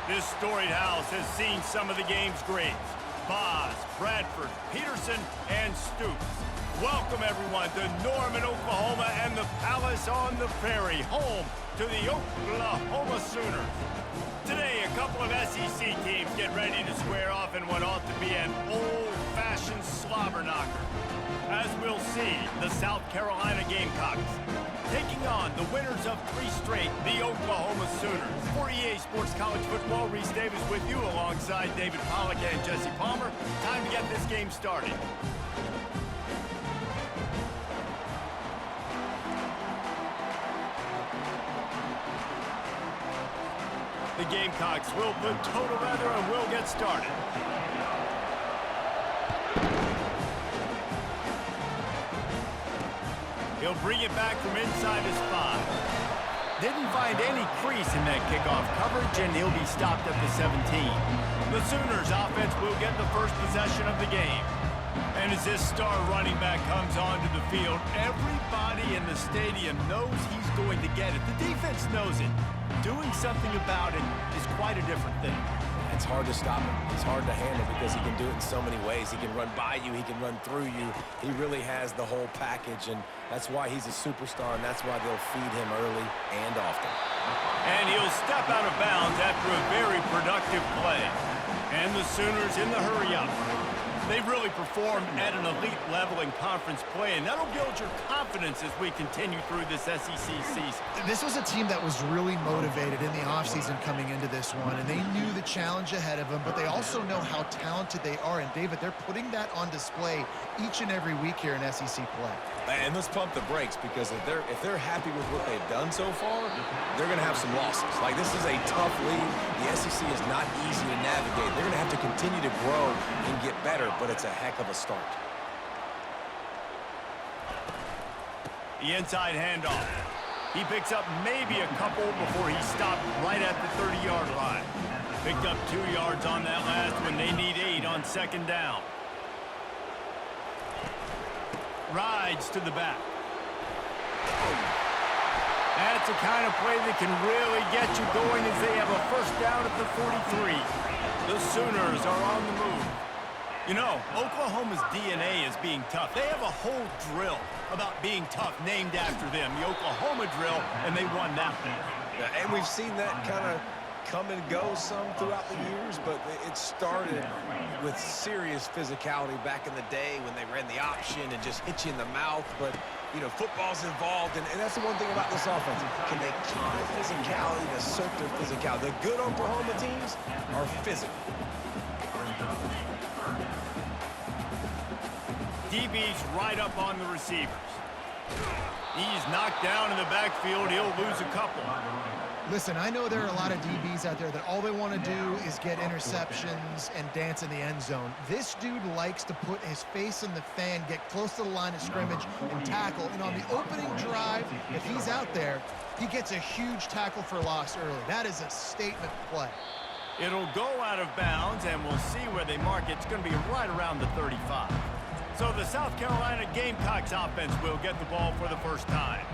This storied house has seen some of the game's greats. Boz, Bradford, Peterson, and Stoops. Welcome, everyone, to Norman, Oklahoma, and the Palace on the Prairie, home to the Oklahoma Sooners. Today, a couple of SEC teams get ready to square off in what ought to be an old-fashioned slobber knocker. As we'll see, the South Carolina Gamecocks taking on the winners of 3 straight, the Oklahoma Sooners. For EA Sports College Football, Reese Davis with you alongside David Pollack and Jesse Palmer. Time to get this game started. The Gamecocks will put total weather and will get started. He'll bring it back from inside his 5. Didn't find any crease in that kickoff coverage, and he'll be stopped at the 17. The Sooners offense will get the first possession of the game. And as this star running back comes onto the field, everybody in the stadium knows he's going to get it. The defense knows it. Doing something about it is quite a different thing. It's hard to stop him. It's hard to handle because he can do it in so many ways. He can run by you. He can run through you. He really has the whole package, and that's why he's a superstar, and that's why they'll feed him early and often. And he'll step out of bounds after a very productive play. And the Sooners in the hurry-up. They've really performed at an elite level in conference play, and that'll build your confidence as we continue through this SEC season. This was a team that was really motivated in the offseason coming into this one, and they knew the challenge ahead of them, but they also know how talented they are. And, David, they're putting that on display each and every week here in SEC play. And let's pump the brakes because if they're happy with what they've done so far, they're going to have some losses. Like, this is a tough league. The SEC is not easy to navigate. They're going to have to continue to grow and get better, but it's a heck of a start. The inside handoff. He picks up maybe a couple before he stopped right at the 30-yard line. Picked up 2 yards on that last when they need 8 on second down. Rides to the back. That's the kind of play that can really get you going as they have a first down at the 43. The Sooners are on the move. You know, Oklahoma's DNA is being tough. They have a whole drill about being tough named after them, the Oklahoma drill, and they won that one. Yeah, and we've seen that kind of come and go some throughout the years, but it started with serious physicality back in the day when they ran the option and just hit you in the mouth. But, you know, football's involved, and that's the one thing about this offense. Can they keep their physicality and assert their physicality? The good Oklahoma teams are physical. DB's right up on the receivers. He's knocked down in the backfield. He'll lose a couple. Listen, I know there are a lot of DBs out there that all they want to do is get interceptions and dance in the end zone. This dude likes to put his face in the fan, get close to the line of scrimmage, and tackle. And on the opening drive, if he's out there, he gets a huge tackle for loss early. That is a statement play. It'll go out of bounds, and we'll see where they mark it. It's going to be right around the 35. So the South Carolina Gamecocks offense will get the ball for the first time.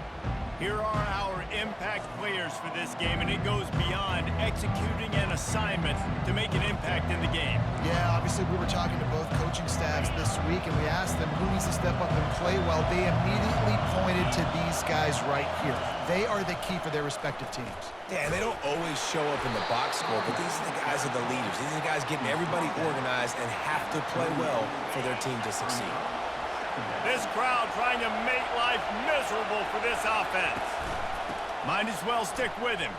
Here are our impact players for this game, and it goes beyond executing an assignment to make an impact in the game. Yeah, obviously we were talking to both coaching staffs this week, and we asked them who needs to step up and play well. They immediately pointed to these guys right here. They are the key for their respective teams. Yeah, and they don't always show up in the box score, but these are the guys are the leaders. These are the guys getting everybody organized and have to play well for their team to succeed. This crowd trying to make life miserable for this offense. Might as well stick with him.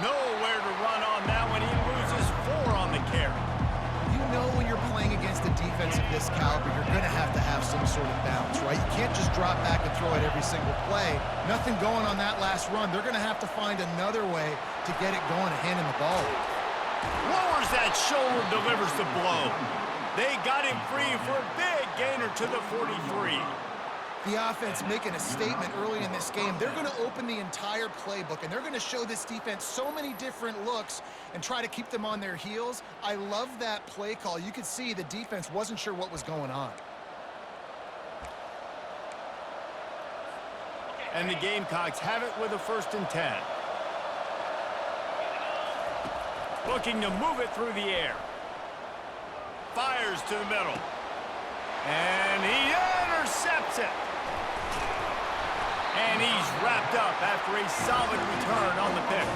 Nowhere to run on that one. He loses 4 on the carry. You know when you're playing against a defense of this caliber, you're going to have some sort of balance, right? You can't just drop back and throw it every single play. Nothing going on that last run. They're going to have to find another way to get it going and handing the ball. Lowers that shoulder, delivers the blow. They got him free for a big gainer to the 43. The offense making a statement early in this game. They're going to open the entire playbook, and they're going to show this defense so many different looks and try to keep them on their heels. I love that play call. You could see the defense wasn't sure what was going on. And the Gamecocks have it with a 1st and 10. Looking to move it through the air. Fires to the middle. And he intercepts it. And he's wrapped up after a solid return on the pick.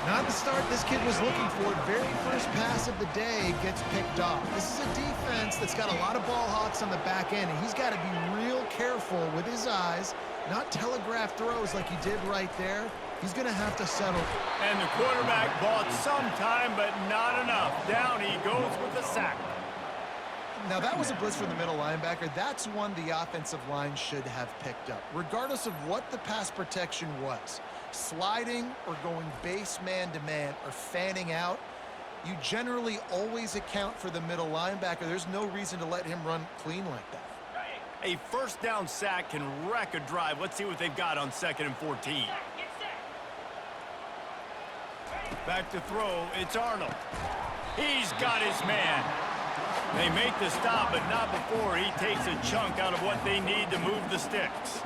Not the start this kid was looking for. Very first pass of the day gets picked off. This is a defense that's got a lot of ball hawks on the back end, and he's got to be real careful with his eyes, not telegraph throws like he did right there. He's going to have to settle. And the quarterback bought some time, but not enough. Down he goes with the sack. Now, that was a blitz from the middle linebacker. That's one the offensive line should have picked up, regardless of what the pass protection was. Sliding or going base man-to-man or fanning out, you generally always account for the middle linebacker. There's no reason to let him run clean like that. A first down sack can wreck a drive. Let's see what they've got on 2nd and 14. Back to throw, it's Arnold. He's got his man. They make the stop, but not before he takes a chunk out of what they need to move the sticks.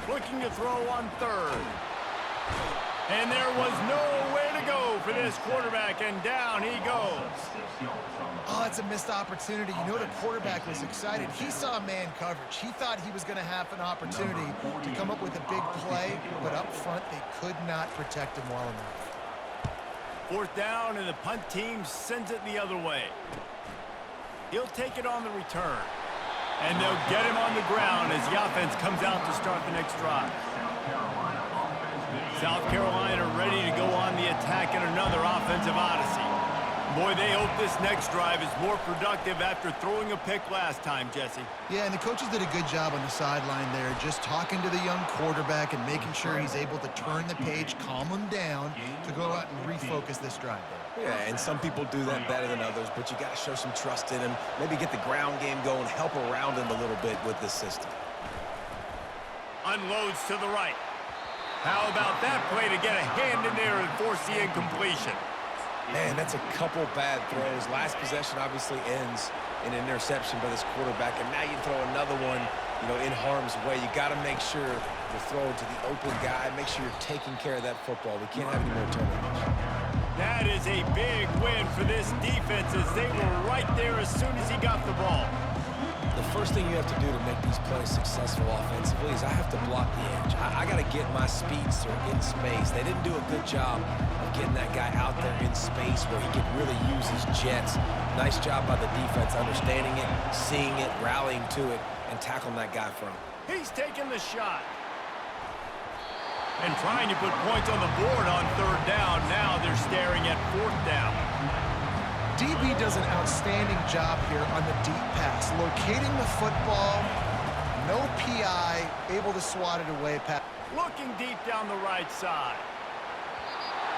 Looking to throw on 3rd. And there was nowhere to go for this quarterback, and down he goes. Oh, that's a missed opportunity. You know the quarterback was excited. He saw man coverage. He thought he was going to have an opportunity to come up with a big play, but up front they could not protect him well enough. 4th down, and the punt team sends it the other way. He'll take it on the return. And they'll get him on the ground as the offense comes out to start the next drive. South Carolina ready to go on the attack in another offensive odyssey. Boy, they hope this next drive is more productive after throwing a pick last time, Jesse. Yeah, and the coaches did a good job on the sideline there, just talking to the young quarterback and making sure he's able to turn the page, calm him down to go out and refocus this drive there. Yeah, and some people do that better than others, but you got to show some trust in him. Maybe get the ground game going, help around him a little bit with this system. Unloads to the right. How about that play to get a hand in there and force the incompletion? Man, that's a couple bad throws. Last possession obviously ends in an interception by this quarterback, and now you throw another one, in harm's way. You got to make sure you're throwing to the open guy. Make sure you're taking care of that football. We can't have any more turnovers. That is a big win for this defense as they were right there as soon as he got the ball. The first thing you have to do to make these plays successful offensively is I have to block the edge. I got to get my speedster in space. They didn't do a good job of getting that guy out there in space where he could really use his jets. Nice job by the defense understanding it, seeing it, rallying to it, and tackling that guy from. He's taking the shot. And trying to put points on the board on 3rd down. Now they're staring at 4th down. DB does an outstanding job here on the deep pass, locating the football, no PI, able to swat it away. Looking deep down the right side.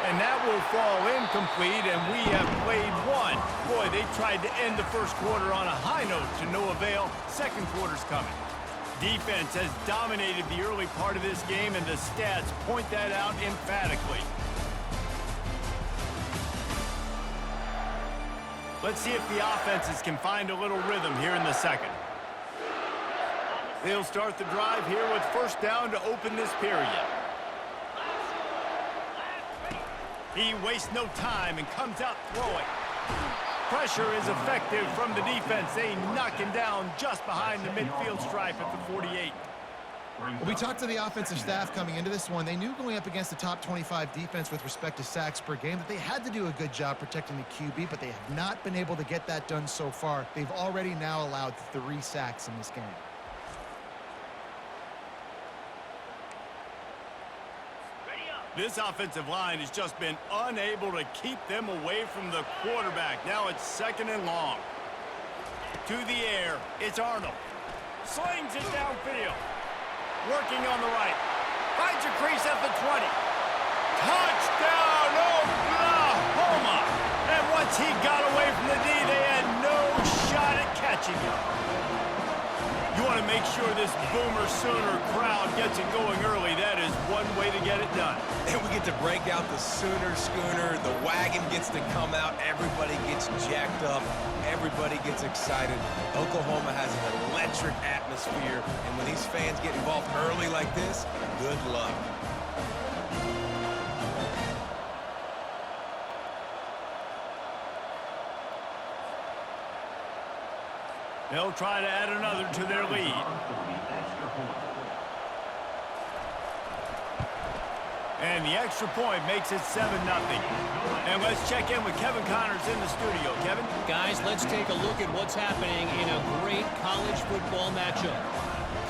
And that will fall incomplete, and we have played one. Boy, they tried to end the first quarter on a high note to no avail. Second quarter's coming. Defense has dominated the early part of this game, and the stats point that out emphatically. Let's see if the offenses can find a little rhythm here in the second. They'll start the drive here with 1st down to open this period. He wastes no time and comes out throwing. Pressure is effective from the defense. They knock him down just behind the midfield stripe at the 48. We talked to the offensive staff coming into this one. They knew going up against the top 25 defense with respect to sacks per game that they had to do a good job protecting the QB, but they have not been able to get that done so far. They've already now allowed 3 sacks in this game. This offensive line has just been unable to keep them away from the quarterback. Now it's 2nd and long. To the air, it's Arnold. Slings it downfield. Working on the right. Finds a crease at the 20. Touchdown, Oklahoma! And once he got away from the D, they had no shot at catching him. You want to make sure this Boomer Sooner crowd gets it going early. That is one way to get it done. And we get to break out the Sooner Schooner. The wagon gets to come out. Everybody gets jacked up. Everybody gets excited. Oklahoma has an electric atmosphere. And when these fans get involved early like this, good luck. They'll try to add another to their lead. And the extra point makes it 7-0. And let's check in with Kevin Connors in the studio. Kevin? Guys, let's take a look at what's happening in a great college football matchup.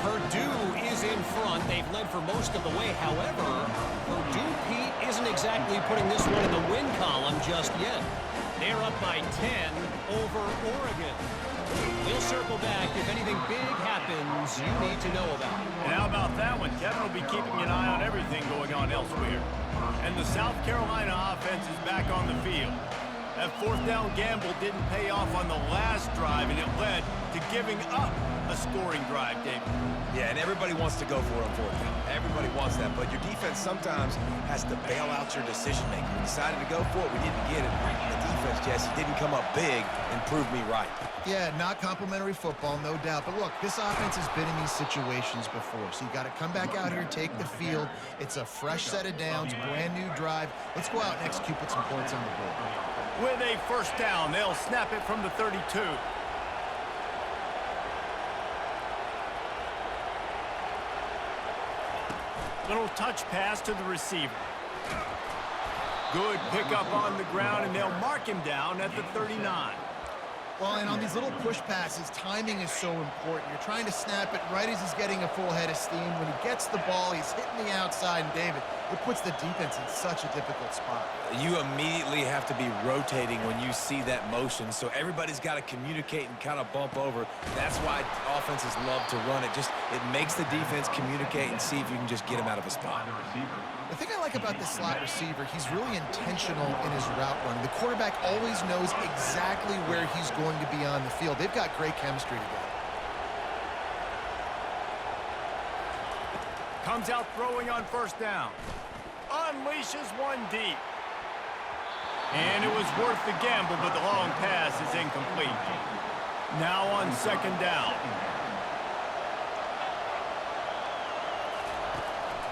Purdue is in front. They've led for most of the way. However, Purdue, Pete, isn't exactly putting this one in the win column just yet. They're up by 10 over Oregon. We'll circle back if anything big happens you need to know about. And how about that one? Kevin will be keeping an eye on everything going on elsewhere. And the South Carolina offense is back on the field. That fourth down gamble didn't pay off on the last drive, and it led to giving up a scoring drive, David. Yeah, and everybody wants to go for it on fourth down. Everybody wants that, but your defense sometimes has to bail out your decision-making. We decided to go for it. We didn't get it. The defense, Jesse, didn't come up big and prove me right. Yeah, not complimentary football, no doubt. But look, this offense has been in these situations before. So you got to come back out here, take the field. It's a fresh set of downs, brand new drive. Let's go out and execute, put some points on the board. With a first down, they'll snap it from the 32. Little touch pass to the receiver. Good pickup on the ground, and they'll mark him down at the 39. Well, and on these little push passes, timing is so important. You're trying to snap it right as he's getting a full head of steam. When he gets the ball, he's hitting the outside, and David, it puts the defense in such a difficult spot. You immediately have to be rotating when you see that motion, so everybody's got to communicate and kind of bump over. That's why offenses love to run it. It makes the defense communicate and see if you can just get him out of a spot. The thing I like about this slot receiver, he's really intentional in his route running. The quarterback always knows exactly where he's going to be on the field. They've got great chemistry together. Comes out throwing on first down. Unleashes one deep. And it was worth the gamble, but the long pass is incomplete. Now on second down.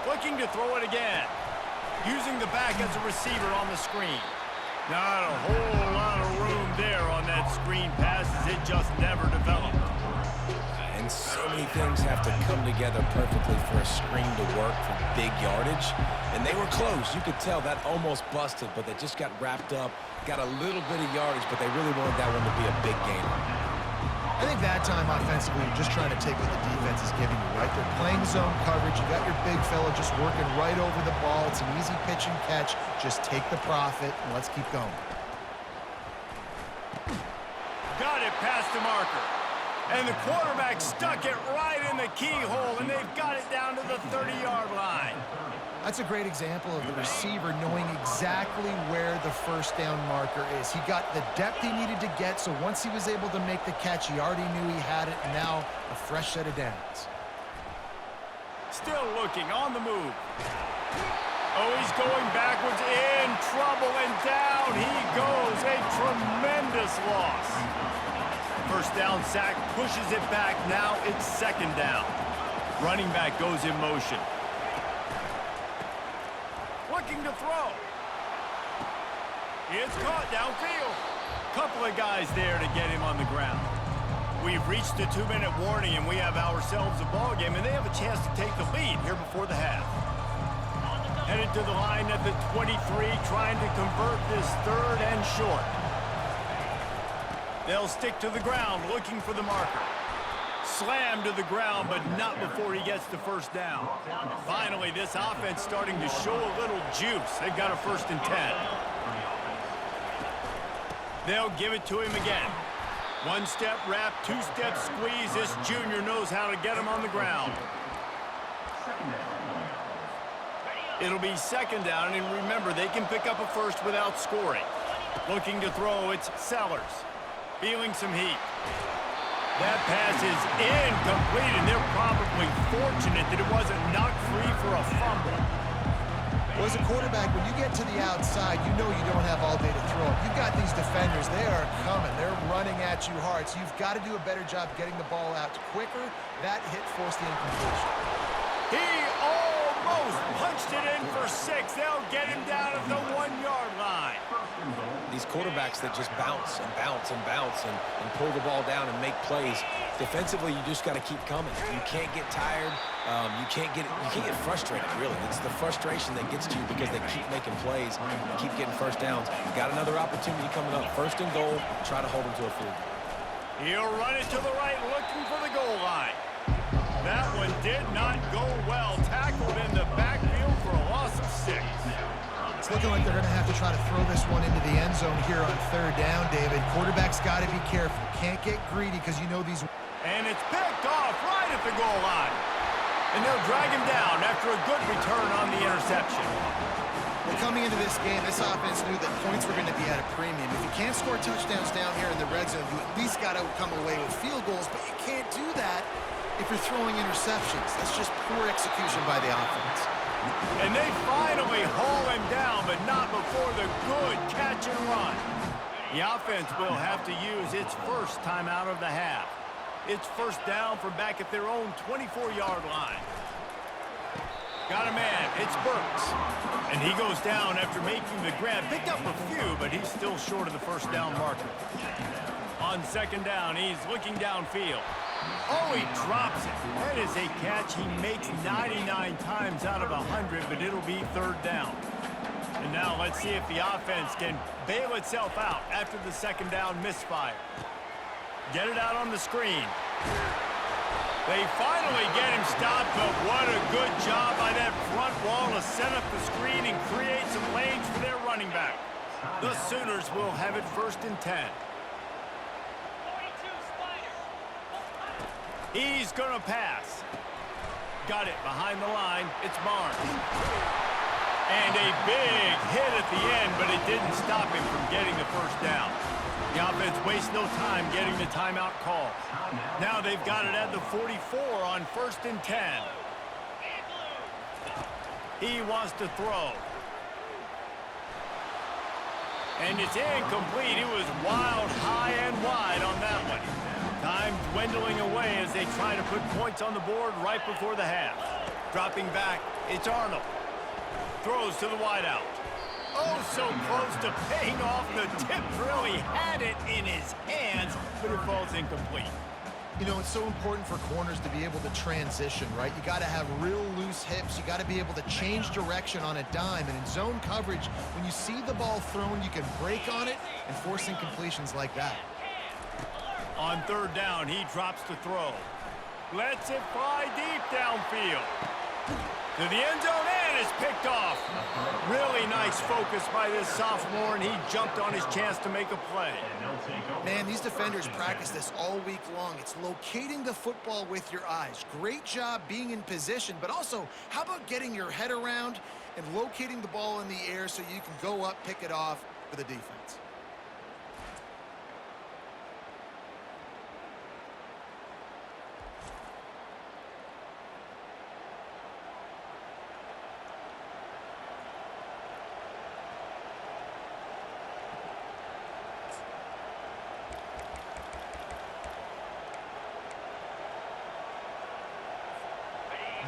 Looking to throw it again. Using the back as a receiver on the screen. Not a whole lot of room there on that screen pass as it just never developed. And so many things have to come together perfectly for a screen to work for big yardage. And they were close. You could tell that almost busted, but they just got wrapped up, got a little bit of yardage, but they really wanted that one to be a big gainer. I think that time offensively, you're just trying to take what the defense is giving you, right? They're playing zone coverage. You got your big fella just working right over the ball. It's an easy pitch and catch. Just take the profit, and let's keep going. Got it past the marker. And the quarterback stuck it right in the keyhole, and they've got it down to the 30-yard line. That's a great example of the receiver knowing exactly where the first down marker is. He got the depth he needed to get, so once he was able to make the catch, he already knew he had it, and now a fresh set of downs. Still looking, on the move. Oh, he's going backwards, in trouble, and down he goes. A tremendous loss. First down sack, pushes it back. Now it's second down. Running back goes in motion. Looking to throw. It's caught downfield. Couple of guys there to get him on the ground. We've reached the 2-minute warning, and we have ourselves a ball game, and they have a chance to take the lead here before the half. Headed to the line at the 23, trying to convert this third and short. They'll stick to the ground, looking for the marker. Slammed to the ground, but not before he gets the first down. Finally, this offense starting to show a little juice. They've got a 1st and 10. They'll give it to him again. One-step wrap, two-step squeeze. This junior knows how to get him on the ground. It'll be second down, and remember, they can pick up a first without scoring. Looking to throw, it's Sellers. Feeling some heat. That pass is incomplete, and they're probably fortunate that it wasn't knocked free for a fumble. Well, as a quarterback, when you get to the outside, you know you don't have all day to throw. You've got these defenders. They are coming. They're running at you hard, so you've got to do a better job getting the ball out quicker. That hit forced the incompletion. He almost punched it in for 6. They'll get him down at the 1-yard line. These quarterbacks that just bounce and bounce and bounce and pull the ball down and make plays. Defensively, you just got to keep coming. You can't get tired. You can't get frustrated, really. It's the frustration that gets to you because they keep making plays and keep getting first downs. Got another opportunity coming up. First and goal, try to hold them to a field goal. He'll run it to the right, looking for the goal line. That one did not go well. Tackled in the backfield for a loss of 6. It's looking like they're going to have to try to throw this one into the end zone here on third down, David. Quarterback's got to be careful. Can't get greedy because you know these... And it's picked off right at the goal line. And they'll drag him down after a good return on the interception. Well, coming into this game, this offense knew that points were going to be at a premium. If you can't score touchdowns down here in the red zone, you at least got to come away with field goals, but you can't do that if you're throwing interceptions. That's just poor execution by the offense. And they finally haul him down, but not before the good catch and run. The offense will have to use its first time out of the half. It's first down from back at their own 24-yard line. Got a man. It's Burks. And he goes down after making the grab. Picked up a few, but he's still short of the first down marker. On second down, he's looking downfield. Oh, he drops it. That is a catch he makes 99 times out of 100, but it'll be third down. And now let's see if the offense can bail itself out after the second down misfire. Get it out on the screen. They finally get him stopped, but what a good job by that front wall to set up the screen and create some lanes for their running back. The Sooners will have it first and 10. He's going to pass. Got it behind the line. It's Barnes. And a big hit at the end, but it didn't stop him from getting the first down. The offense wastes no time getting the timeout call. Now they've got it at the 44 on first and 10. He wants to throw. And it's incomplete. He was wild, high, and wide on that one. Time dwindling away as they try to put points on the board right before the half. Dropping back, it's Arnold. Throws to the wideout. Oh, so close to paying off the tip drill. He had it in his hands, but it falls incomplete. You know, it's so important for corners to be able to transition, right? You got to have real loose hips. You got to be able to change direction on a dime. And in zone coverage, when you see the ball thrown, you can break on it and force incompletions like that. On third down, he drops to throw. Lets it fly deep downfield. To the end zone, and it's picked off. Really nice focus by this sophomore, and he jumped on his chance to make a play. Man, these defenders practice this all week long. It's locating the football with your eyes. Great job being in position, but also, how about getting your head around and locating the ball in the air so you can go up, pick it off for the defense.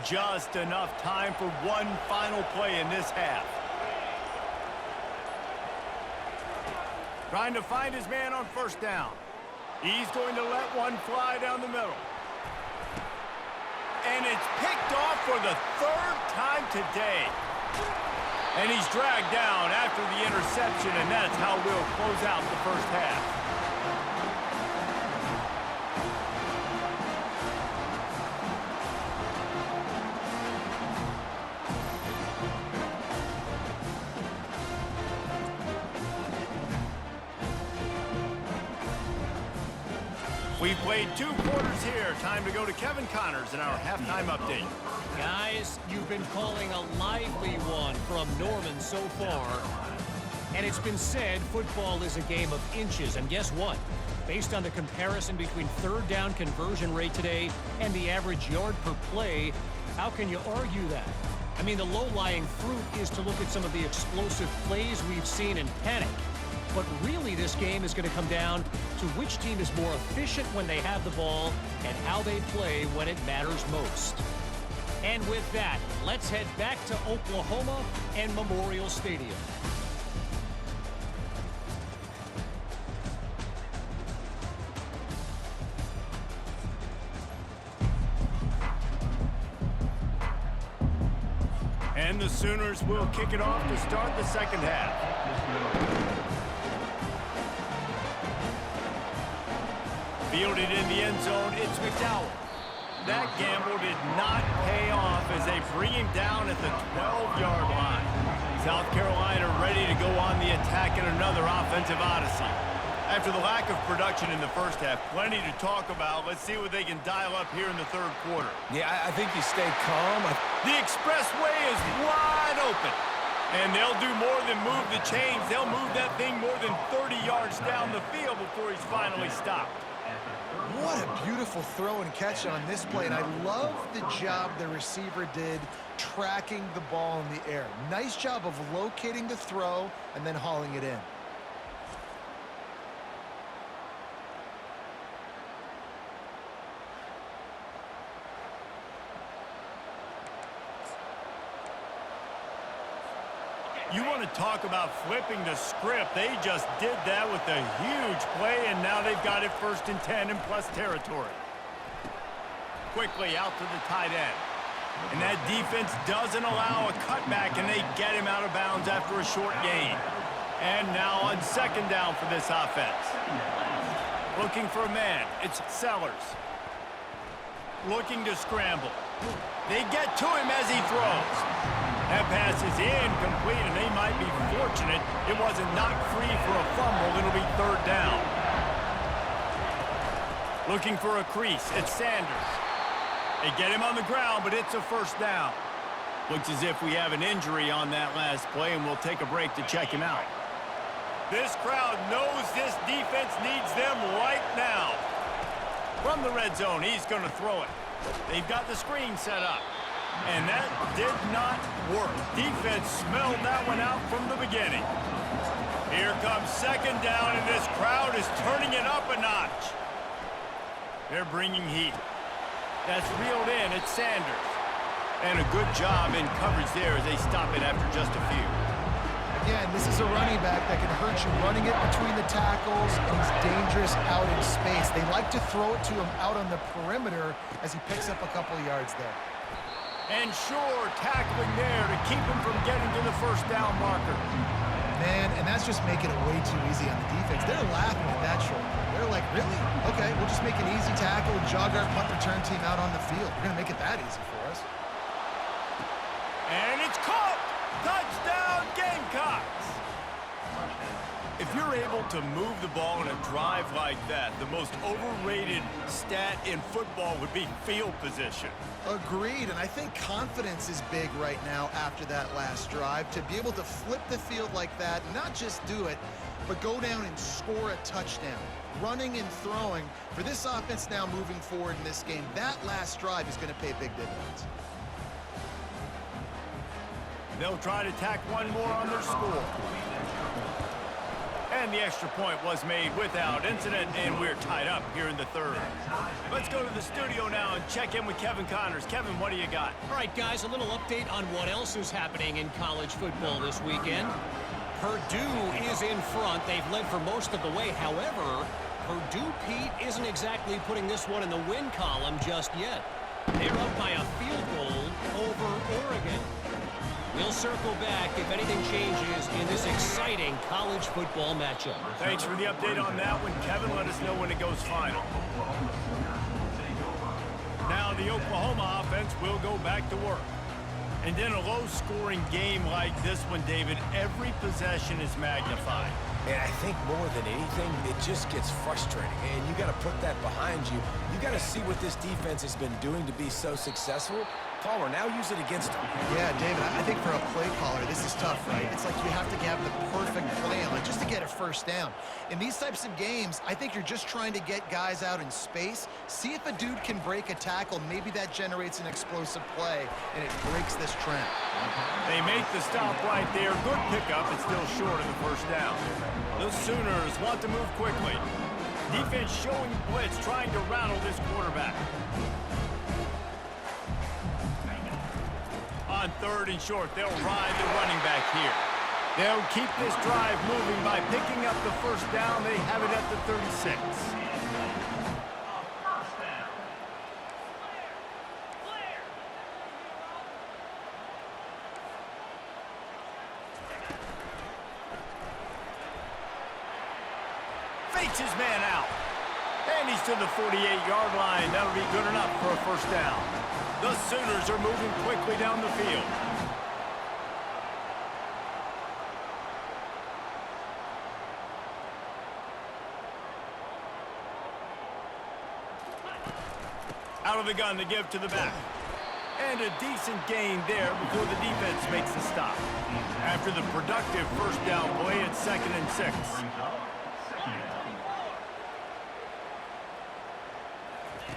Just enough time for one final play in this half. Trying to find his man on first down. He's going to let one fly down the middle. And it's picked off for the third time today. And he's dragged down after the interception, and that's how we'll close out the first half. We've played 2 quarters here. Time to go to Kevin Connors in our halftime update. Guys, you've been calling a lively one from Norman so far. And it's been said football is a game of inches. And guess what? Based on the comparison between third down conversion rate today and the average yard per play, how can you argue that? I mean, the low-lying fruit is to look at some of the explosive plays we've seen and panic. But really, this game is going to come down to which team is more efficient when they have the ball and how they play when it matters most. And with that, let's head back to Oklahoma and Memorial Stadium. And the Sooners will kick it off to start the second half. Fielded in the end zone, it's McDowell. That gamble did not pay off as they bring him down at the 12-yard line. South Carolina ready to go on the attack in another offensive odyssey. After the lack of production in the first half, plenty to talk about. Let's see what they can dial up here in the third quarter. Yeah, I think you stay calm. The expressway is wide open. And they'll do more than move the chains. They'll move that thing more than 30 yards down the field before he's finally stopped. What a beautiful throw and catch on this play, and I love the job the receiver did tracking the ball in the air. Nice job of locating the throw and then hauling it in. You want to talk about flipping the script. They just did that with a huge play, and now they've got it 1st and 10 in plus territory. Quickly out to the tight end. And that defense doesn't allow a cutback, and they get him out of bounds after a short gain. And now on 2nd down for this offense. Looking for a man. It's Sellers. Looking to scramble. They get to him as he throws. That pass is incomplete, and they might be fortunate it wasn't knocked free for a fumble. It'll be 3rd down. Looking for a crease. It's Sanders. They get him on the ground, but it's a 1st down. Looks as if we have an injury on that last play, and we'll take a break to check him out. This crowd knows this defense needs them right now. From the red zone, he's going to throw it. They've got the screen set up. And that did not work. Defense smelled that one out from the beginning. Here comes 2nd down, and this crowd is turning it up a notch. They're bringing heat. That's reeled in. It's Sanders. And a good job in coverage there as they stop it after just a few. Again, this is a running back that can hurt you running it between the tackles, and he's dangerous out in space. They like to throw it to him out on the perimeter as he picks up a couple of yards there. And sure, tackling there to keep him from getting to the 1st down marker. Man, and that's just making it way too easy on the defense. They're laughing at that short. They're like, really? Okay, we'll just make an easy tackle and jog our punt return team out on the field. We're going to make it that easy for us. And it's caught! Touchdown, Gamecocks! If you're able to move the ball in a drive like that, the most overrated stat in football would be field position. Agreed, and I think confidence is big right now after that last drive. To be able to flip the field like that, not just do it, but go down and score a touchdown. Running and throwing, for this offense now moving forward in this game, that last drive is going to pay big dividends. They'll try to tack one more on their score. And the extra point was made without incident, and we're tied up here in the 3rd. Let's go to the studio now and check in with Kevin Connors. Kevin, what do you got? All right, guys, a little update on what else is happening in college football this weekend. Purdue is in front. They've led for most of the way. However, Purdue, Pete, isn't exactly putting this one in the win column just yet. They're up by a field goal over Oregon. We'll circle back if anything changes in this exciting college football matchup. Thanks for the update on that one, Kevin. Let us know when it goes final. Now the Oklahoma offense will go back to work. And in a low-scoring game like this one, David, every possession is magnified. And I think more than anything, it just gets frustrating. And you got to put that behind you. You got to see what this defense has been doing to be so successful. Palmer, now use it against him. Yeah, David, I think for a play caller, this is tough, right? It's like you have to have the perfect play on it just to get a 1st down. In these types of games, I think you're just trying to get guys out in space, see if a dude can break a tackle. Maybe that generates an explosive play, and it breaks this trend. They make the stop right there. Good pickup. It's still short of the 1st down. The Sooners want to move quickly. Defense showing blitz, trying to rattle this quarterback. On 3rd and short, they'll ride the running back here. They'll keep this drive moving by picking up the 1st down. They have it at the 36. Waits his man out. And he's to the 48-yard line. That'll be good enough for a first down. The Sooners are moving quickly down the field. Out of the gun to give to the back. And a decent gain there before the defense makes the stop. After the productive first down play, it's 2nd and 6.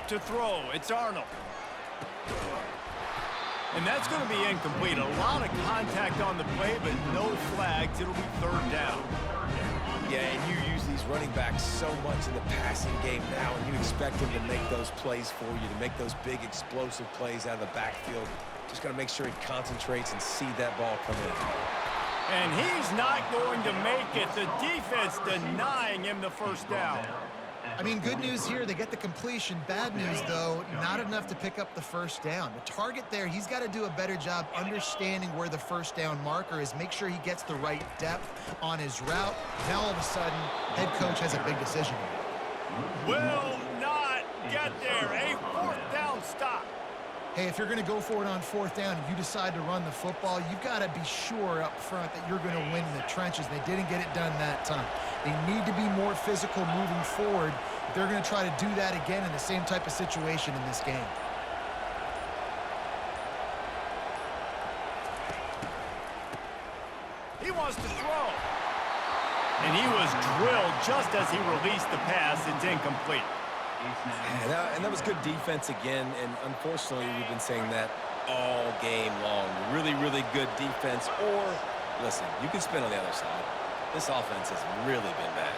To throw, it's Arnold. And that's going to be incomplete. A lot of contact on the play, but no flags. It'll be 3rd down. Yeah, and you use these running backs so much in the passing game now, and you expect them to make those plays for you, to make those big explosive plays out of the backfield. Just got to make sure he concentrates and see that ball come in. And he's not going to make it. The defense denying him the first down. I mean, good news here, they get the completion. Bad news, though, not enough to pick up the first down. The target there, he's got to do a better job understanding where the first down marker is, make sure he gets the right depth on his route. Now, all of a sudden, head coach has a big decision. Will not get there. A 4th down stop. Hey, if you're going to go for it on 4th down and you decide to run the football, you've got to be sure up front that you're going to win in the trenches. They didn't get it done that time. They need to be more physical moving forward. They're going to try to do that again in the same type of situation in this game. He wants to throw. And he was drilled just as he released the pass. It's incomplete. And that was good defense again, and unfortunately, we've been saying that all game long. Really, really good defense. Or, listen, you can spin on the other side. This offense has really been bad.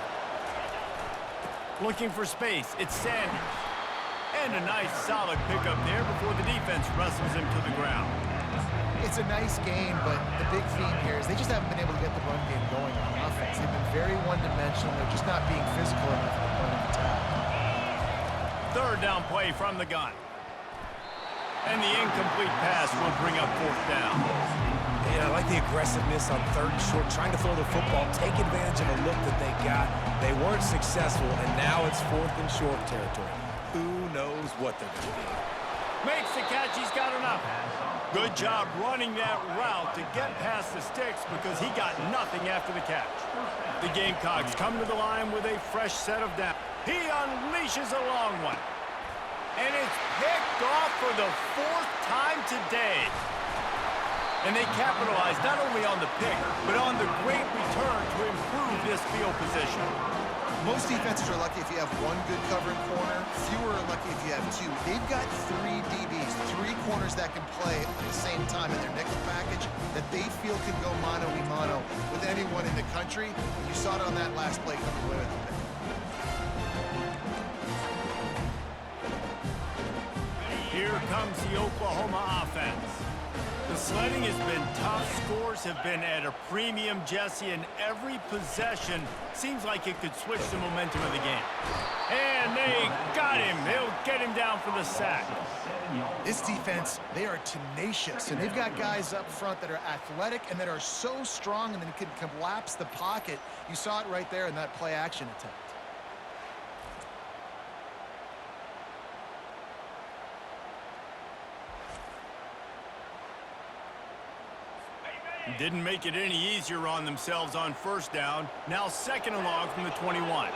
Looking for space, it's Sanders. And a nice solid pickup there before the defense wrestles him to the ground. It's a nice game, but the big theme here is they just haven't been able to get the run game going on offense. They've been very one-dimensional. They're just not being physical enough at the point of attack. 3rd down play from the gun. And the incomplete pass will bring up 4th down. And I like the aggressiveness on 3rd and short, trying to throw the football, take advantage of a look that they got. They weren't successful, and now it's 4th and short territory. Who knows what they're going to do? Makes the catch. He's got enough. Good job running that route to get past the sticks because he got nothing after the catch. The Gamecocks come to the line with a fresh set of downs. He unleashes a long one. And it's picked off for the 4th time today. And they capitalize not only on the pick, but on the great return to improve this field position. Most defenses are lucky if you have one good covering corner. Fewer are lucky if you have 2. They've got 3 DBs, 3 corners that can play at the same time in their nickel package that they feel can go mano-a-mano with anyone in the country. You saw it on that last play coming away with the pick. Here comes the Oklahoma offense. The sledding has been tough. Scores have been at a premium, Jesse, and every possession seems like it could switch the momentum of the game. And they got him. They'll get him down for the sack. This defense, they are tenacious, and they've got guys up front that are athletic and that are so strong and that can collapse the pocket. You saw it right there in that play-action attempt. Didn't make it any easier on themselves on 1st down. Now 2nd and long from the 21.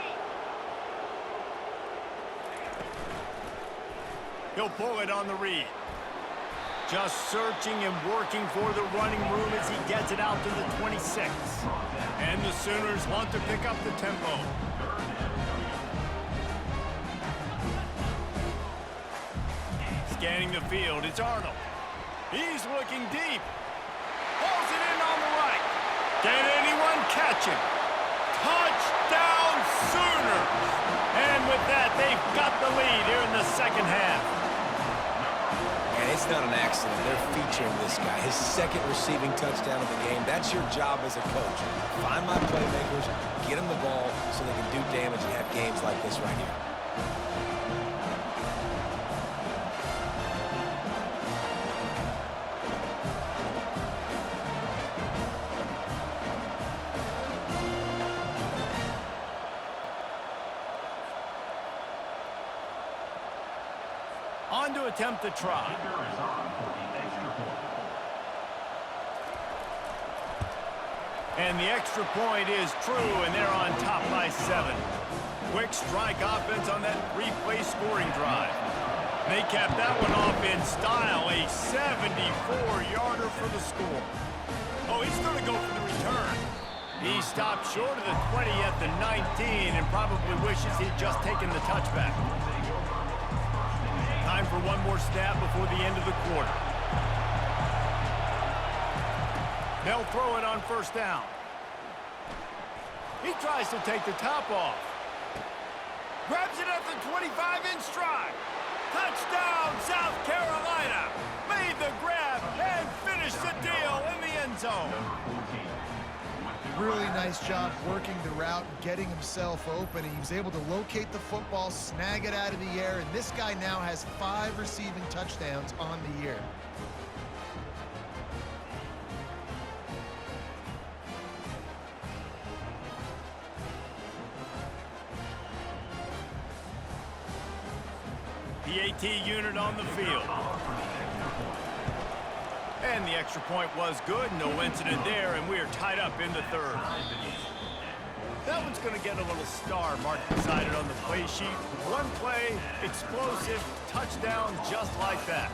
He'll pull it on the read. Just searching and working for the running room as he gets it out to the 26. And the Sooners want to pick up the tempo. Scanning the field, it's Arnold. He's looking deep. Pulls it in on the right. Can anyone catch him? Touchdown Sooners! And with that, they've got the lead here in the 2nd half. And it's not an accident. They're featuring this guy. His 2nd receiving touchdown of the game. That's your job as a coach. Find my playmakers, get them the ball so they can do damage and have games like this right here. On to attempt the try. And the extra point is true, and they're on top by 7. Quick strike offense on that 3-play scoring drive. They capped that one off in style, a 74-yarder for the score. Oh, he's going to go for the return. He stopped short of the 20 at the 19 and probably wishes he'd just taken the touchback. Time for one more snap before the end of the quarter. They'll throw it on first down. He tries to take the top off. Grabs it at the 25 in stride. Touchdown, South Carolina. Made the grab and finished the deal in the end zone. Really nice job working the route, getting himself open. He was able to locate the football, snag it out of the air, and this guy now has 5 receiving touchdowns on the year. The AT unit on the field. And the extra point was good. No incident there, and we are tied up in the third. That one's going to get a little star marked beside it on the play sheet. One play, explosive, touchdown just like that.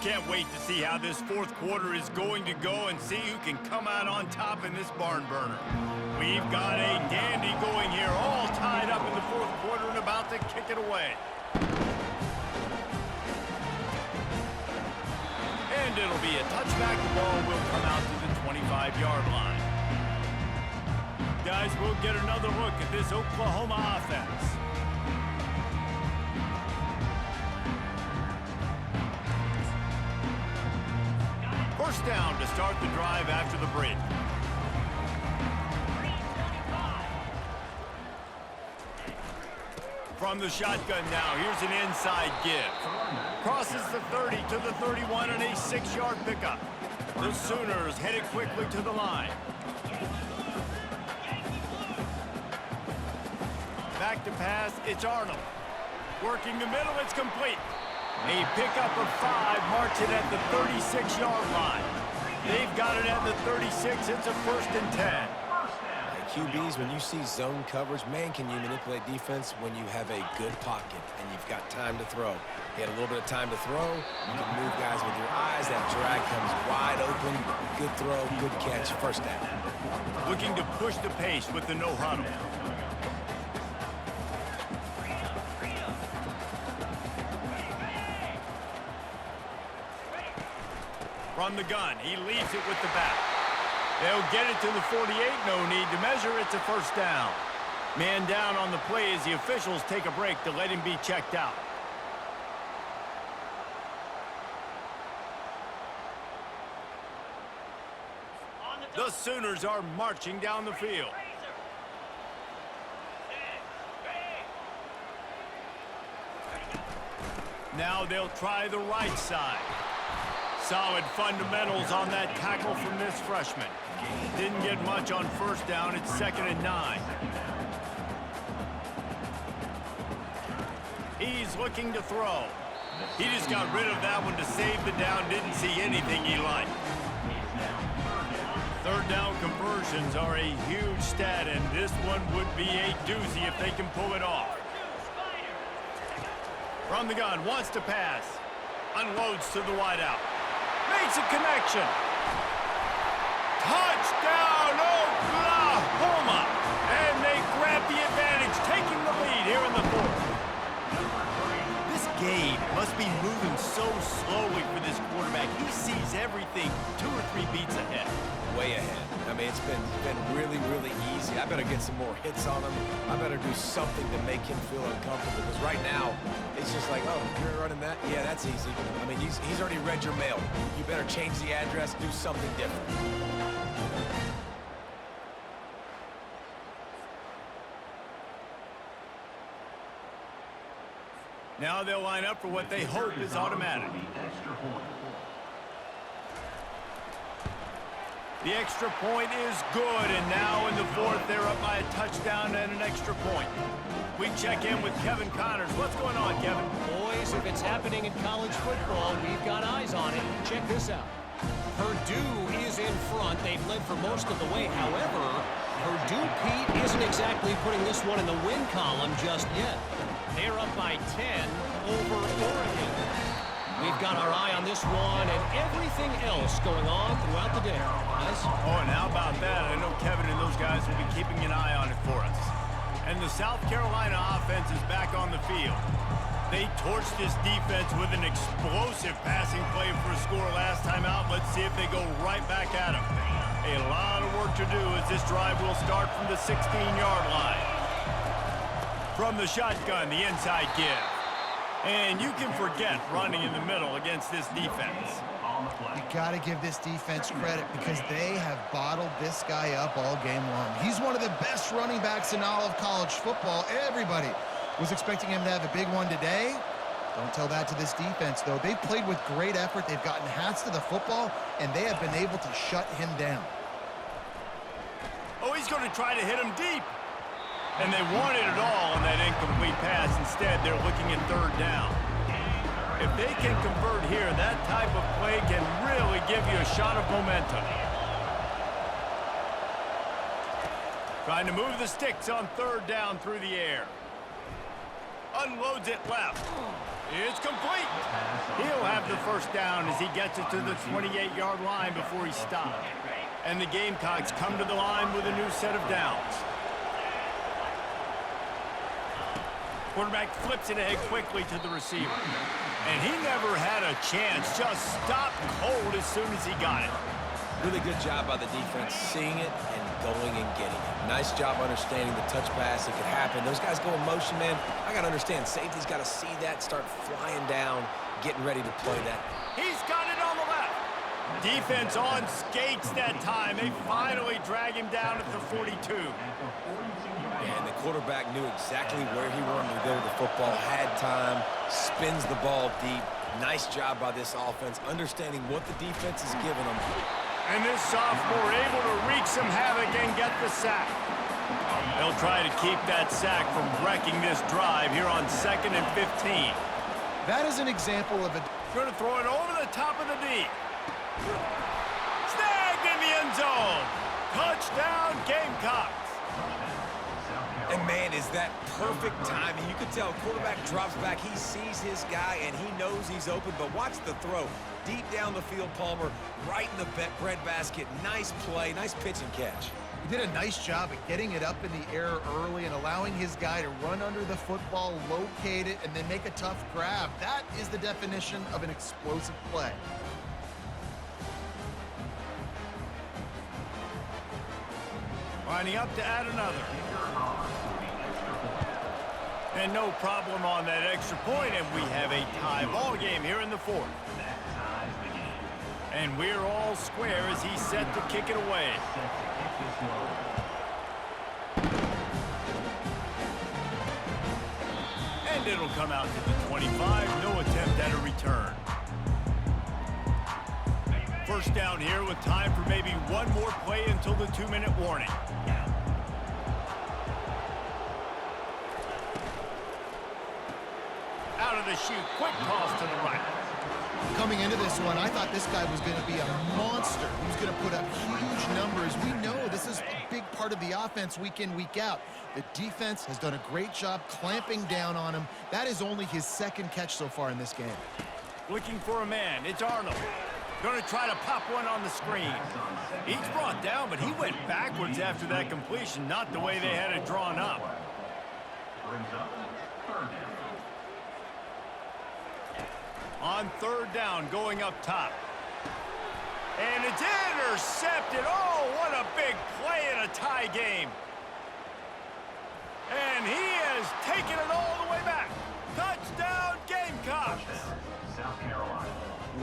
Can't wait to see how this fourth quarter is going to go and see who can come out on top in this barn burner. We've got a dandy going here, all tied up in the fourth quarter and about to kick it away. And it'll be a touchback. The ball will come out to the 25-yard line. Guys, we'll get another look at this Oklahoma offense. First down to start the drive after the break. From the shotgun now, here's an inside give. Crosses the 30 to the 31 and a 6-yard pickup. The Sooners headed quickly to the line. Back to pass, it's Arnold. Working the middle, it's complete. A pickup of 5 marks it at the 36-yard line. They've got it at the 36. It's a 1st and 10. QBs, when you see zone coverage, man, can you manipulate defense when you have a good pocket and you've got time to throw. You had a little bit of time to throw. You can move guys with your eyes. That drag comes wide open. Good throw, good catch, first down. Looking to push the pace with the no huddle. From the gun, he leaves it with the back. They'll get it to the 48, no need to measure, it's a 1st down. Man down on the play as the officials take a break to let him be checked out. The Sooners are marching down the field. Now they'll try the right side. Solid fundamentals on that tackle from this freshman. Didn't get much on first down. It's 2nd and 9. He's looking to throw. He just got rid of that one to save the down. Didn't see anything he liked. 3rd down conversions are a huge stat, and this one would be a doozy if they can pull it off. From the gun, wants to pass. Unloads to the wideout. Makes a connection. Touchdown, Oklahoma! And they grab the advantage, taking the lead here in the 4th. This game must be moving so slowly for this quarterback. He sees everything 2 or 3 beats ahead. Way ahead. I mean, it's been really, really easy. I better get some more hits on him. I better do something to make him feel uncomfortable. Because right now, it's just like, oh, you're running that? Yeah, that's easy. I mean, he's already read your mail. You better change the address, do something different. Now they'll line up for what they hope is automatic. The extra point is good, and now in the fourth, they're up by a touchdown and an extra point. We check in with Kevin Connors. What's going on, Kevin? Boys, if it's happening in college football, we've got eyes on it. Check this out. Purdue is in front. They've led for most of the way. However, Purdue, Pete, isn't exactly putting this one in the win column just yet. They're up by 10 over Oregon. We've got our eye on this one and everything else going on throughout the day, guys. Oh, and how about that? I know Kevin and those guys will be keeping an eye on it for us. And the South Carolina offense is back on the field. They torched this defense with an explosive passing play for a score last time out. Let's see if they go right back at them. A lot of work to do as this drive will start from the 16-yard line. From the shotgun, the inside give. And you can forget running in the middle against this defense. You got to give this defense credit because they have bottled this guy up all game long. He's one of the best running backs in all of college football. Everybody was expecting him to have a big one today. Don't tell that to this defense, though. They've played with great effort. They've gotten hats to the football, and they have been able to shut him down. Oh, he's going to try to hit him deep. And they wanted it all on that incomplete pass. Instead, they're looking at third down. If they can convert here, that type of play can really give you a shot of momentum. Trying to move the sticks on third down through the air. Unloads it left. It's complete. He'll have the first down as he gets it to the 28-yard line before he stopped. And the Gamecocks come to the line with a new set of downs. Quarterback flips it ahead quickly to the receiver. And he never had a chance. Just stopped cold as soon as he got it. Really good job by the defense seeing it and going and getting it. Nice job understanding the touch pass. It could happen. Those guys go in motion, man. I got to understand. Safety's got to see that, start flying down, getting ready to play that. He's got it on the left. Defense on skates that time. They finally drag him down at the 42. And the quarterback knew exactly where he wanted to go with the football, had time, spins the ball deep. Nice job by this offense, understanding what the defense is giving them. And this sophomore able to wreak some havoc and get the sack. They'll try to keep that sack from wrecking this drive here on 2nd and 15. That is an example of a... Going to throw it over the top of the D. Snagged in the end zone. Touchdown, Gamecocks. And, man, is that perfect timing. You can tell quarterback drops back. He sees his guy, and he knows he's open. But watch the throw. Deep down the field, Palmer, right in the bread basket. Nice play, nice pitch and catch. He did a nice job at getting it up in the air early and allowing his guy to run under the football, locate it, and then make a tough grab. That is the definition of an explosive play. Lining up to add another. And no problem on that extra point, and we have a tie ball game here in the fourth. And we're all square as he's set to kick it away. And it'll come out to the 25. No attempt at a return. First down here with time for maybe one more play until the 2-minute warning. Out of the chute, quick toss to the right. Coming into this one, I thought this guy was going to be a monster. He was going to put up huge numbers. We know this is a big part of the offense week in, week out. The defense has done a great job clamping down on him. That is only his second catch so far in this game. Looking for a man. It's Arnold. Going to try to pop one on the screen. He's brought down, but he went backwards after that completion, not the way they had it drawn up. On third down, going up top. And it's intercepted. Oh, what a big play in a tie game. And he has taken it all the way back. Touchdown, Gamecocks. South Carolina.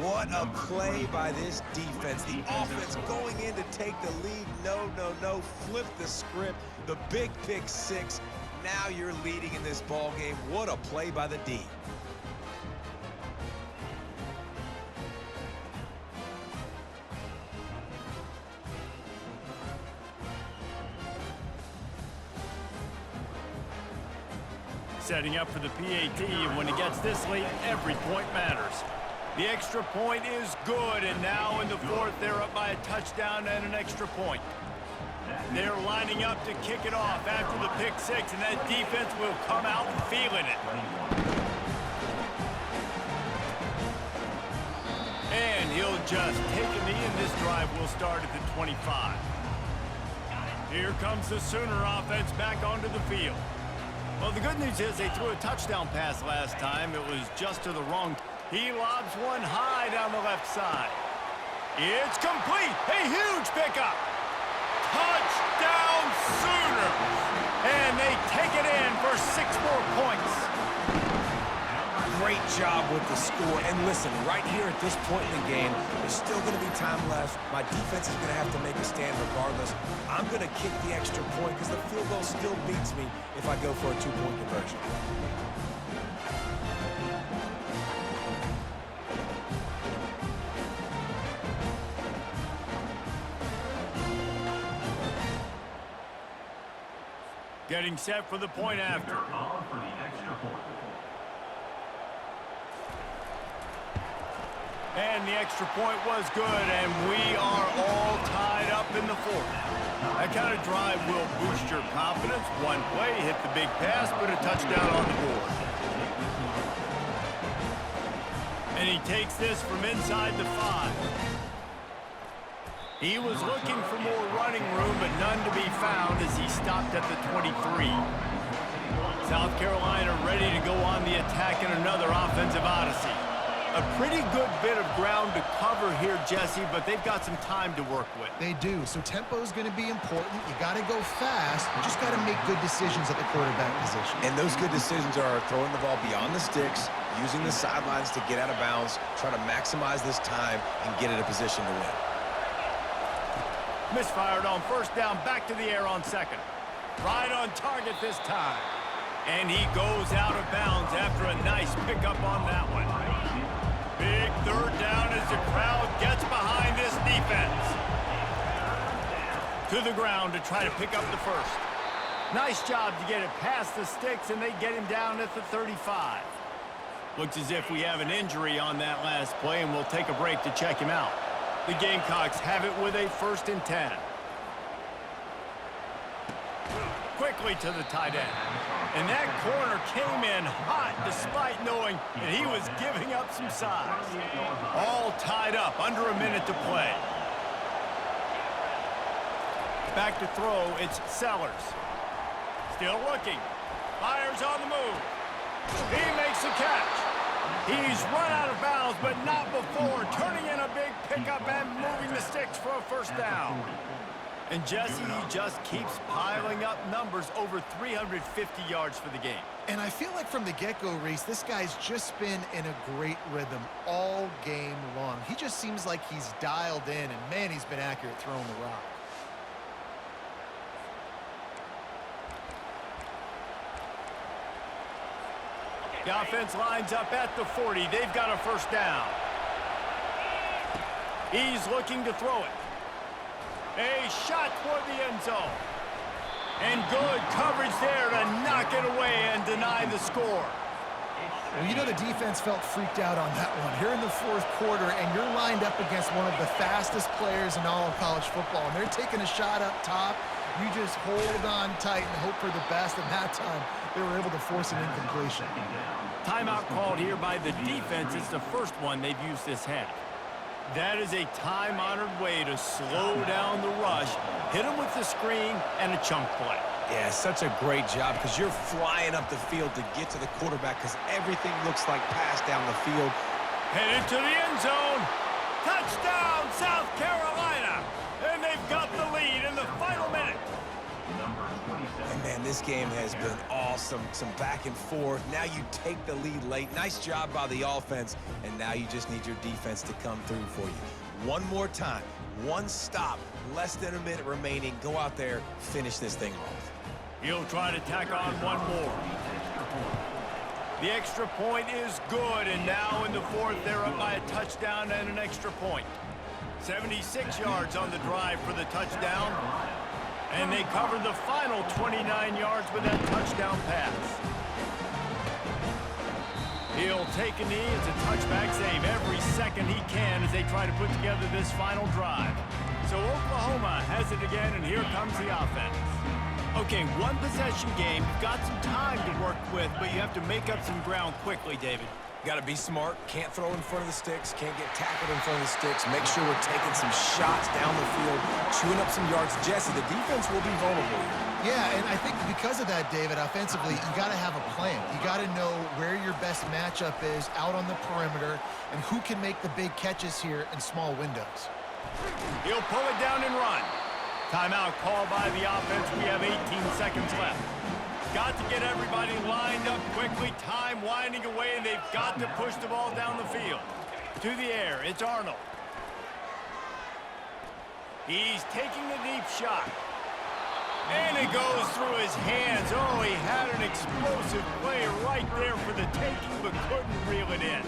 What a play by this defense. The offense going in to take the lead. No. Flip the script. The big pick six. Now you're leading in this ball game. What a play by the D. Setting up for the PAT, and when it gets this late, every point matters. The extra point is good, and now in the fourth, they're up by a touchdown and an extra point. They're lining up to kick it off after the pick six, and that defense will come out feeling it. And he'll just take a knee, and this drive will start at the 25. Here comes the Sooner offense back onto the field. Well, the good news is they threw a touchdown pass last time. It was just to the wrong. He lobs one high down the left side. It's complete. A huge pickup. Touchdown Sooners. And they take it in for 6 more points. Great job with the score. And listen, right here at this point in the game, there's still going to be time left. My defense is going to have to make a stand regardless. I'm going to kick the extra point because the field goal still beats me if I go for a 2-point conversion. Getting set for the point after. On for the extra point. And the extra point was good, and we are all tied up in the fourth. That kind of drive will boost your confidence. One play, hit the big pass, put a touchdown on the board. And he takes this from inside the 5. He was looking for more running room, but none to be found as he stopped at the 23. South Carolina ready to go on the attack in another offensive odyssey. A pretty good bit of ground to cover here, Jesse, but they've got some time to work with. They do, so tempo is going to be important. You got to go fast. You just got to make good decisions at the quarterback position. And those good decisions are throwing the ball beyond the sticks, using the sidelines to get out of bounds, try to maximize this time and get in a position to win. Misfired on first down, back to the air on second. Right on target this time. And he goes out of bounds after a nice pickup on that one. Big third down as the crowd gets behind this defense. To the ground to try to pick up the first. Nice job to get it past the sticks, and they get him down at the 35. Looks as if we have an injury on that last play, and we'll take a break to check him out. The Gamecocks have it with a 1st and 10. Quickly to the tight end. And that corner came in hot despite knowing that he was giving up some size. All tied up, under a minute to play. Back to throw, it's Sellers. Still looking. Fires on the move. He makes the catch. He's run out of bounds, but not before turning in a big pickup and moving the sticks for a first down. And Jesse, he just keeps piling up numbers, over 350 yards for the game. And I feel like from the get-go, Reese, this guy's just been in a great rhythm all game long. He just seems like he's dialed in, and man, he's been accurate throwing the rock. The offense lines up at the 40. They've got a first down. He's looking to throw it. A shot toward the end zone. And good coverage there to knock it away and deny the score. Well, you know the defense felt freaked out on that one. Here in the fourth quarter, and you're lined up against one of the fastest players in all of college football, and they're taking a shot up top. You just hold on tight and hope for the best, and that time they were able to force an incompletion. Timeout called here by the defense. It's the first one they've used this half. That is a time-honored way to slow down the rush, hit him with the screen, and a chunk play. Yeah, such a great job because you're flying up the field to get to the quarterback because everything looks like pass down the field. Headed to the end zone. Touchdown, South Carolina. And they've got the lead in the final minute. And man, this game has been awesome. Some back and forth. Now you take the lead late. Nice job by the offense. And now you just need your defense to come through for you. One more time. One stop. Less than a minute remaining. Go out there. Finish this thing off. He'll try to tack on one more. The extra point is good. And now in the fourth, they're up by a touchdown and an extra point. 76 yards on the drive for the touchdown. And they covered the final 29 yards with that touchdown pass. He'll take a knee. It's a touchback save every second he can as they try to put together this final drive. So Oklahoma has it again, and here comes the offense. Okay, one possession game. You've got some time to work with, but you have to make up some ground quickly, David. Got to be smart. Can't throw in front of the sticks. Can't get tackled in front of the sticks. Make sure we're taking some shots down the field, chewing up some yards. Jesse, the defense will be vulnerable here. Yeah, and I think because of that, David, offensively, you got to have a plan. You got to know where your best matchup is out on the perimeter and who can make the big catches here in small windows. He'll pull it down and run. Timeout called by the offense. We have 18 seconds left. Got to get everybody lined up quickly. Time winding away, and they've got to push the ball down the field. To the air, it's Arnold. He's taking a deep shot. And it goes through his hands. Oh, he had an explosive play right there for the taking, but couldn't reel it in.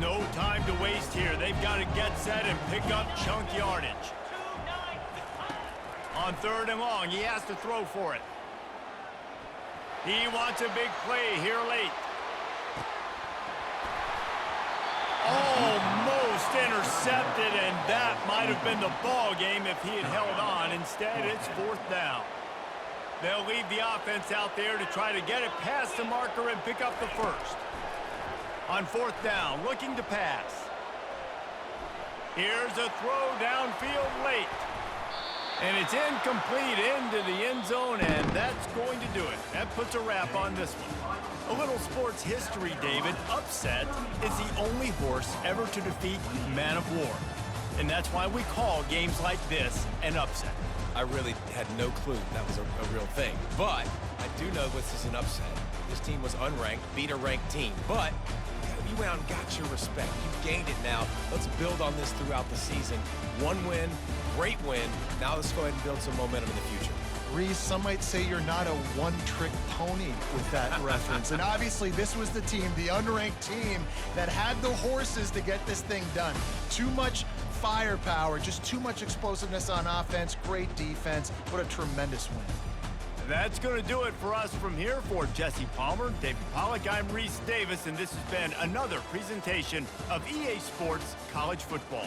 No time to waste here. They've got to get set and pick up chunk yardage. On 3rd and long, he has to throw for it. He wants a big play here late. Almost intercepted, and that might have been the ball game if he had held on. Instead, it's 4th down. They'll leave the offense out there to try to get it past the marker and pick up the first. On 4th down, looking to pass. Here's a throw downfield late. And it's incomplete into the end zone, and that's going to do it. That puts a wrap on this one. A little sports history, David. Upset is the only horse ever to defeat Man of War. And that's why we call games like this an upset. I really had no clue that was a real thing. But I do know this is an upset. This team was unranked, beat a ranked team. But you went out and got your respect. You gained it now. Let's build on this throughout the season. One win, great win. Now let's go ahead and build some momentum in the future. Reese, some might say you're not a one-trick pony with that reference. And obviously, this was the team, the unranked team, that had the horses to get this thing done. Too much firepower, just too much explosiveness on offense, great defense. What a tremendous win. That's going to do it for us from here. For Jesse Palmer, David Pollack, I'm Reese Davis, and this has been another presentation of EA Sports College Football.